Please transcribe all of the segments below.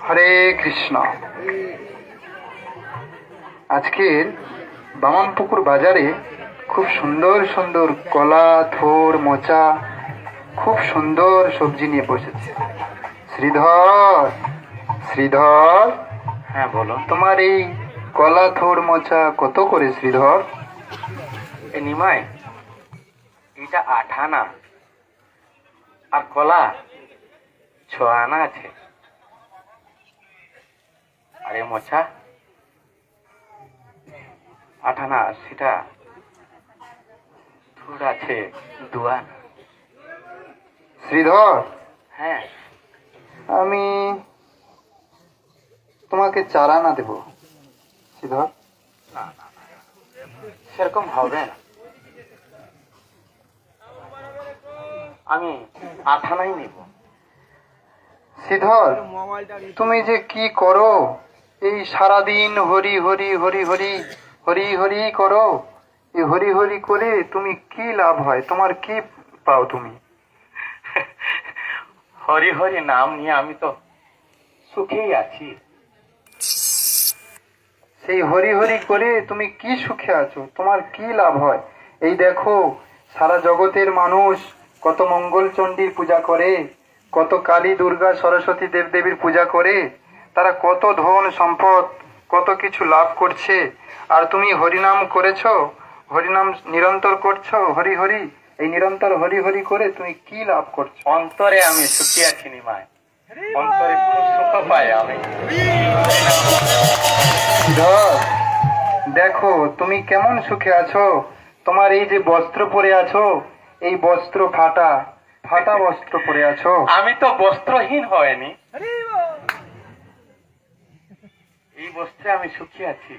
হরে কৃষ্ণ। আজকের বামনপুকুর বাজারে খুব সুন্দর সুন্দর কলা, থোর, মোচা, খুব সুন্দর সবজি নিয়ে বসেছে। শ্রীধর, শ্রীধর, হ্যাঁ বলো। তোমার এই কলা, থোর, মোচা কত করে শ্রীধর? এ নিমাই, এটা 8 আনা আর কলা 6 আনা আছে, আর এ মোচা 8 আনা, সেটা থোড় আছে 2 আনা। শ্রীধর, হ্যাঁ, আমি তোমাকে 4 আনা দেব শ্রীধর। না না না, সেরকম হবে না, আমি 8 আনাই নেব। শ্রীধর, তুমি যে কি করো, এই সারাদিন হরি হরি হরি হরি হরি হরি করো। এই হরি হরি করে তুমি কি লাভ হয়, তোমার কি পাও তুমি? হরি হরি নাম নিয়ে আমি তো সুখেই আছি। সেই হরি হরি করে তুমি কি সুখে আছো, তোমার কি লাভ হয়? এই দেখো, সারা জগতের মানুষ কত মঙ্গলচণ্ডীর পূজা করে, কত কালী, দুর্গা, সরস্বতী দেবদেবীর পূজা করে, তারা কত ধন সম্পদ, কত কিছু লাভ করছে। আর তুমি হরিনাম করেছো, হরিনাম নিরন্তর করছো, হরি হরি, এই নিরন্তর হরি হরি করে তুমি কি লাভ করছো? অন্তরে আমি সুখী আছি নিমাই, অন্তরে খুব সুখ পাই আমি। ধর, দেখো তুমি কেমন সুখে আছো। তোমার এই যে বস্ত্র পরে আছো, এই বস্ত্র ফাটা ফাটা বস্ত্র পরে আছো। আমি তো বস্ত্রহীন হয়নি, এই বস্ত্রে আমি সুখী আছি।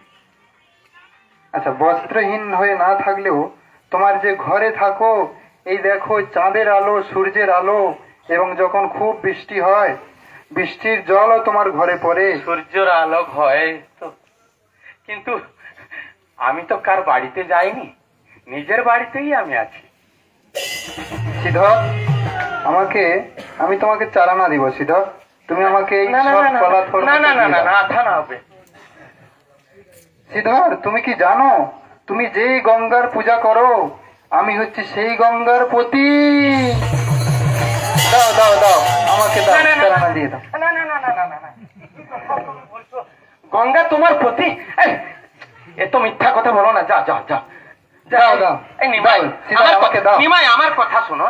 আচ্ছা, বস্ত্রহীন হয়ে না থাকলেও তোমার যে ঘরে থাকো, এই দেখো চাঁদের আলো, সূর্যের আলো, এবং যখন খুব বৃষ্টি হয়, বৃষ্টির জলও তোমার ঘরে পড়ে। সূর্যের আলোক হয় তো, কিন্তু আমি তো কার বাড়িতে যাইনি, নিজের বাড়িতেই আমি আছি। শ্রীধর, আমি তোমাকে 4 আনা দিব শ্রীধর। তুমি আমাকে এই না না সব না না কলা, থোর, না না মোচা না দিয়ে না দাও। না, 8 আনা হবে। শ্রীধর, তুমি কি জানো, তুমি যেই গঙ্গার পূজা করো, আমি হচ্ছে সেই গঙ্গার পতি। দাও দাও দাও, আমাকে দাও, না, না, না, 4 আনা দিয়ে দাও। না না না না না না না, বলছো গঙ্গা তোমার প্রতি? এ তো মিথ্যা কথা বলো না, যা যা যা। দাও দাও, এই নিমাই, দাও, শ্রীধর, আমাকে দাও। নিমাই, আমার কথা শোনো।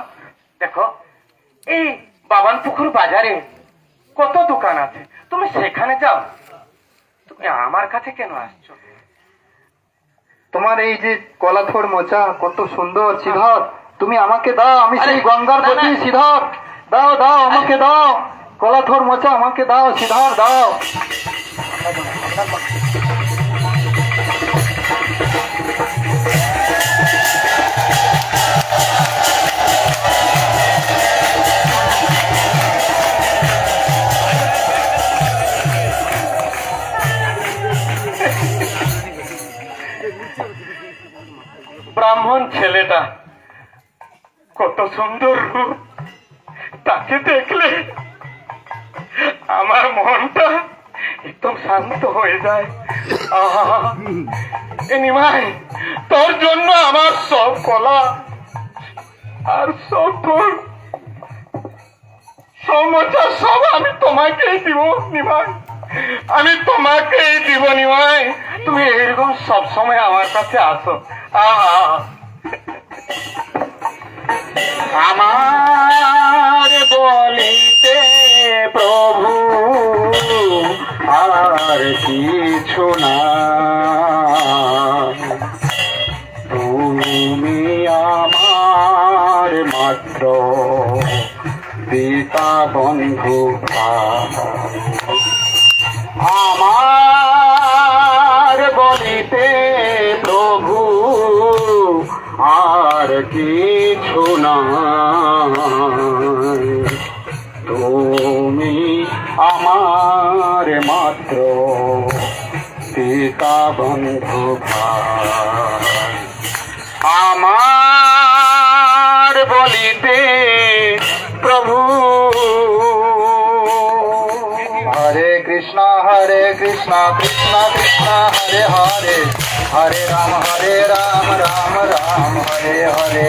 দেখো, এই বাবানপুকুর বাজারে কত দোকান আছে, তুমি সেখানে যাও, তুমি আমার কাছে কেন আসছো? তোমার এই যে কলা, থোর, মোচা কত সুন্দর শ্রীধর, তুমি আমাকে দাও, আমি সেই গঙ্গার না, পতি না। শ্রীধর। দাও দাও, আমাকে দাও, কলা, থোর, মোচা আমাকে দাও শ্রীধর, দাও। ব্রাহ্মণ ছেলেটা কত সুন্দর রূপ, তাকে দেখলে আমার মনটা একদম শান্ত হয়ে যায়। আহা, এ নিমাই, তোর জন্য আমার সব কলা আর সব তোর সমস্যা সব আমি তোমাকেই দিব নিমাই, আমি তোমাকেই দিব নিমাই। তুমি এরকম সবসময় আমার কাছে আসো। আহা, আমার বলিতে প্রভু আর কিছু না, তুমি আমার মাত্র পিতা বন্ধু। আমার বলিতে প্রভু আর কিছু না, তুমি আমার মাত্র পিতা বন্ধু ভাই। আমার বলিতে প্রভু। হরে কৃষ্ণ। কৃষ্ণ কৃষ্ণ কৃষ্ণ হরে হরে হরে রাম রাম রাম হরে হরে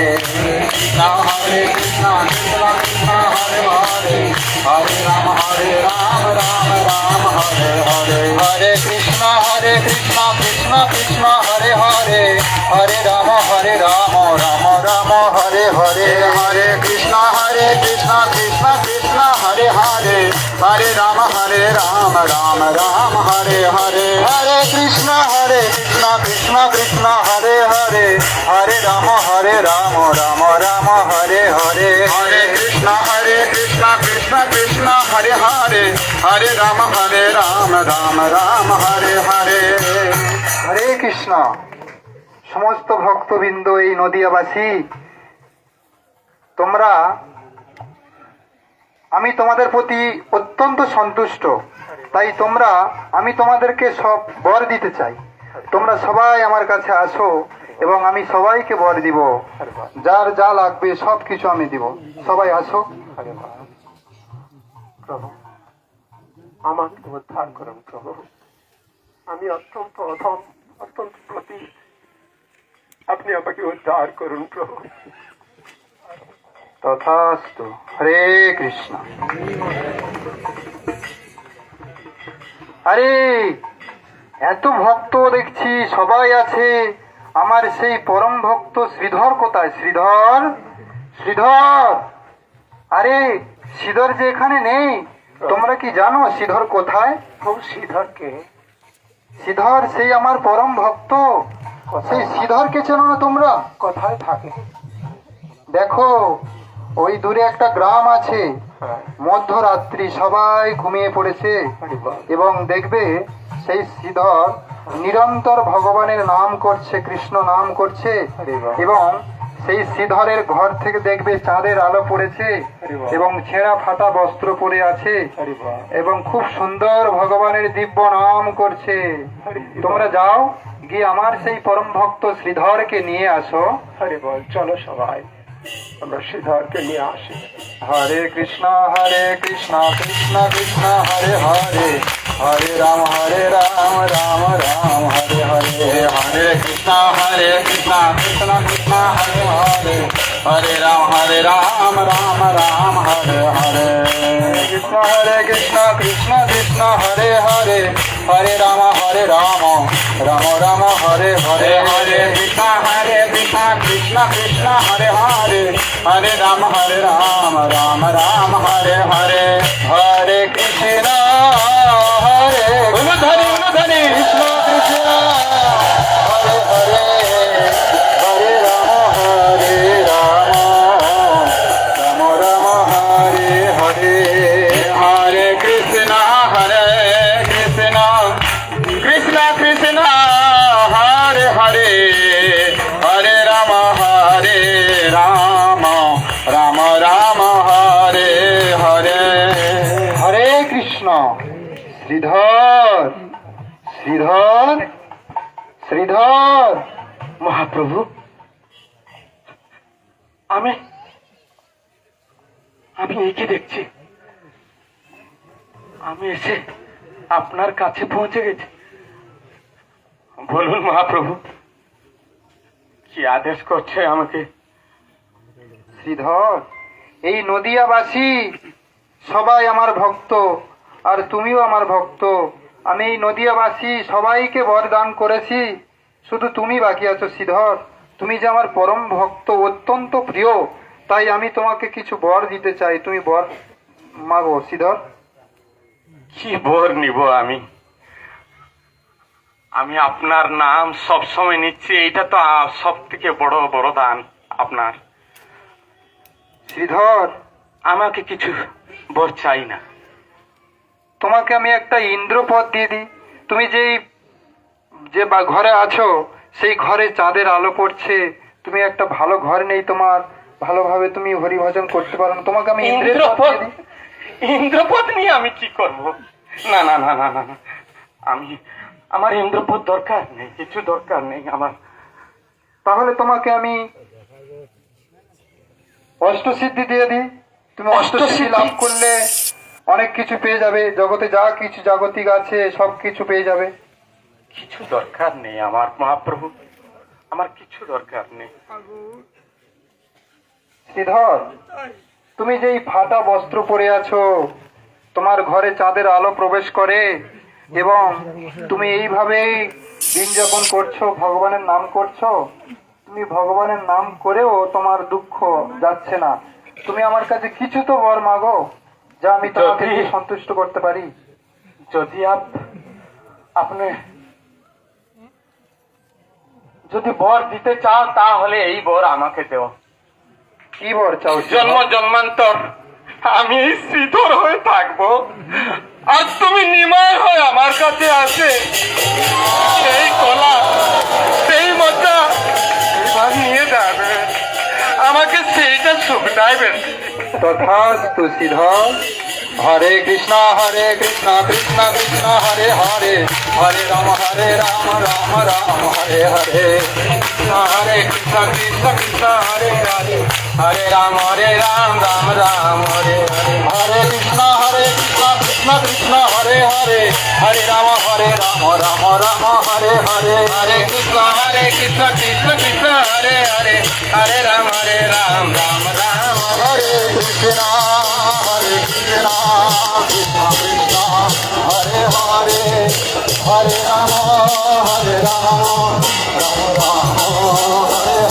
কৃষ্ণ হরে কৃষ্ণ কৃষ্ণ কৃষ্ণ হরে হরে হরে রাম রাম রাম হরে হরে হরে কৃষ্ণ কৃষ্ণ কৃষ্ণ হরে হরে হরে রাম রাম রাম হরে হরে হরে কৃষ্ণ কৃষ্ণ কৃষ্ণ হরে হরে হরে রাম রাম রাম হরে হরে হরে কৃষ্ণ কৃষ্ণ কৃষ্ণ হরে হরে হরে রাম রাম রাম হরে হরে হরে কৃষ্ণ কৃষ্ণ কৃষ্ণ হরে হরে হরে রাম রাম রাম হরে হরে হরে কৃষ্ণ। সমস্ত ভক্তবৃন্দ, এই নদিয়াবাসী, তোমরা, আমি তোমাদের প্রতি অত্যন্ত সন্তুষ্ট। তাই আমি তোমাদেরকে সব বর দিতে চাই। তোমরা সবাই আমার কাছে আসো এবং আমি সবাইকে বর দিব। যার যা লাগবে সব কিছু আমি দিব। সবাই আসো। প্রভু, আমাকে উদ্ধার করুন প্রভু। আমি অত্যন্ত অধম, অত্যন্ত প্রতি, আপনি আমাকে উদ্ধার করুন প্রভু। তথাস্তু। হরে কৃষ্ণ। আরে এত ভক্ত দেখছি, সবাই আছে। আমার সেই পরম ভক্ত শ্রীধর কোথায়? শ্রীধর, শ্রীধর। আরে শ্রীধর যে এখানে নেই। তোমরা কি জানো শ্রীধর কোথায়? প্রভু, শ্রীধরকে? শ্রীধর সেই আমার পরম ভক্ত। সেই শ্রীধরকে চেনো না তোমরা? কোথায় থাকে? দেখো, ওই দূরে একটা গ্রাম আছে। মধ্যরাত্রি সবাই ঘুমিয়ে পড়েছে এবং দেখবে সেই শ্রীধর নিরন্তর ভগবানের নাম করছে, কৃষ্ণ নাম করছে। এবং সেই শ্রীধরের ঘর থেকে দেখবে চাঁদের আলো পড়েছে এবং ছেঁড়া ফাটা বস্ত্র পরে আছে এবং খুব সুন্দর ভগবানের দিব্য নাম করছে। তোমরা যাও, গিয়ে আমার সেই পরম ভক্ত শ্রীধরকে নিয়ে আসো। হরে বল, চলো সবাই আমরা শ্রীধরকে নিয়ে আসি। হরে কৃষ্ণ কৃষ্ণ কৃষ্ণ হরে হরে হরে রাম রাম রাম হরে হরে হরে কৃষ্ণ কৃষ্ণ কৃষ্ণ হরে হরে হরে রাম রাম রাম হরে হরে কৃষ্ণ কৃষ্ণ কৃষ্ণ হরে হরে হরে রাম রাম রাম হরে হরে হরে কৃষ্ণ কৃষ্ণ কৃষ্ণ হরে হরে হরে রাম রাম রাম হরে হরে হরে কৃষ্ণ হরে ধরে কৃষ্ণ কৃষ্ণ হরে হরে হরে রাম রাম রাম হরে হরে হরে কৃষ্ণ কৃষ্ণ কৃষ্ণ হরে হরে হরে রাম রাম রাম হরে হরে হরে কৃষ্ণ। শ্রীধর, শ্রীধর, শ্রীধর। মহাপ্রভু, আমি একে দেখছি। আমি এসে আপনার কাছে পৌঁছে গেছি। বলুন মহাপ্রভু, কি আদেশ করছে আমাকে? শ্রীধর, এই নদিয়াবাসী সবাই আমার ভক্ত, আর তুমিও আমার ভক্ত। আমি এই নদিয়াবাসী সবাইকে বরদান করেছি, শুধু তুমি বাকি আছো। শ্রীধর, তুমি যে আমার পরম ভক্ত, অত্যন্ত প্রিয়, তাই আমি তোমাকে কিছু বর দিতে চাই। তুমি বর মাগো। শ্রীধর, কি বর নিব আমি? আমি আপনার নাম সব সময় নিচ্ছি, এইটা তো সব থেকে বড় বরদান আপনার। শ্রীধর, আমাকে কিছু বর চাই না। তোমাকে আমি একটা ইন্দ্রপদ দিয়ে দিই। তুমি যে ঘরে আছো, সেই ঘরে চাঁদের আলো পড়ছে। তুমি একটা ভালো ঘর নেই তোমার, ভালোভাবে তুমি হরিভজন করতে পারো না। তোমাকে আমি ইন্দ্রপদ, ইন্দ্রপদ নিয়ে আমি কি করব? না না না না না, আমার ইন্দ্রপদ দরকার নেই, কিছু দরকার নেই আমার। তাহলে তোমাকে আমি অষ্টসিদ্ধি দিয়ে দিই। তুমি অষ্টসিদ্ধি লাভ করলে অনেক কিছু পেয়ে যাবে, জগতে যা কিছু জাগতিক আছে সব কিছু পেয়ে যাবে। কিছু দরকার নেই আমার মহাপ্রভু, আমার কিছু দরকার নেই। শ্রীধর, তুমি যে এই ফাটা বস্ত্র পরে আছো, তোমার ঘরে চাঁদের আলো প্রবেশ করে এবং তুমি এইভাবেই দিন যাপন করছো, ভগবানের নাম করছো। তুমি ভগবানের নাম করেও তোমার দুঃখ যাচ্ছে না। তুমি আমার কাছে কিছু তো বর মাগো, যা আমি তোমাকে যদি- দিয়ে সন্তুষ্ট করতে পারি। যদি আপনি যদি বর দিতে চাও তাহলে এই বর আমাকে দেও। কি বর চাও? জন্ম জন্মান্তর আমি এই শ্রীধর হয়ে থাকবো, আর তুমি নিমাই হয়ে আমার কাছে আসে সেই কলা সেই মজা এবার নিয়ে যাবে, আমাকে সেইটা সুখ দেবেন। তথাস্তু শ্রীধর। হরে কৃষ্ণ কৃষ্ণ কৃষ্ণ হরে হরে, হরে রাম রাম রাম হরে হরে, হরে কৃষ্ণ কৃষ্ণ কৃষ্ণ হরে হরে, হরে রাম রাম রাম হরে হরে, হরে কৃষ্ণ কৃষ্ণ কৃষ্ণ হরে হরে, হরে রাম রাম রাম হরে হরে, হরে কৃষ্ণ কৃষ্ণ কৃষ্ণ হরে হরে, হরে রাম রাম রাম হরে কৃষ্ণ কৃষ্ণ কৃষ্ণ হরে হরে, হরে রাম রাম রাম হরে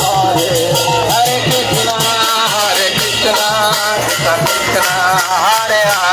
হরে, হরে কৃষ্ণ কৃষ্ণ কৃষ্ণ হরে হরে,